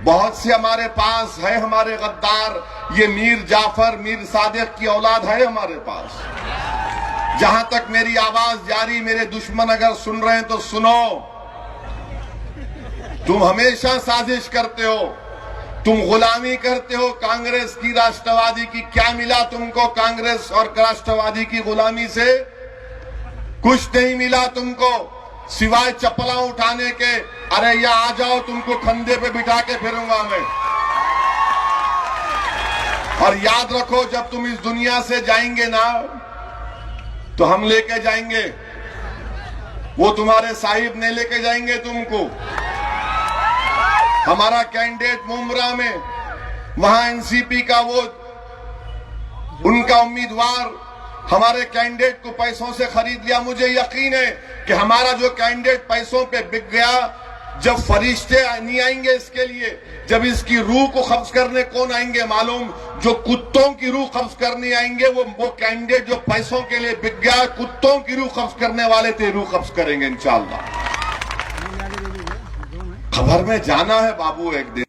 बहुत से हमारे पास है हमारे गद्दार, ये मीर जाफर मीर सादिक की औलाद है हमारे पास। जहां तक मेरी आवाज जारी, मेरे दुश्मन अगर सुन रहे हैं तो सुनो, तुम हमेशा साजिश करते हो, तुम गुलामी करते हो कांग्रेस की, राष्ट्रवादी की। क्या मिला तुमको कांग्रेस और राष्ट्रवादी की गुलामी से? कुछ नहीं मिला तुमको सिवाय चप्पला उठाने के। अरे यहाँ आ जाओ, तुमको कंधे पे बिठा के फिरूंगा मैं। और याद रखो, जब तुम इस दुनिया से जाएंगे ना, तो हम लेके जाएंगे, वो तुम्हारे साहिब नहीं लेके जाएंगे तुमको। हमारा कैंडिडेट मुमरा में, वहां एनसीपी का वो उनका उम्मीदवार हमारे कैंडिडेट को पैसों से खरीद लिया। मुझे यकीन है कि हमारा जो कैंडिडेट पैसों पे बिक गया, जब फरिश्ते नहीं आएंगे इसके लिए, जब इसकी रूह को कब्ज करने कौन आएंगे मालूम? जो कुत्तों की रूह कब्ज करने आएंगे, वो कैंडिडेट जो पैसों के लिए बिक गया, कुत्तों की रूह कब्ज करने वाले थे, रूह कब्ज करेंगे इंशाअल्लाह। खबर में जाना है बाबू एक दिन।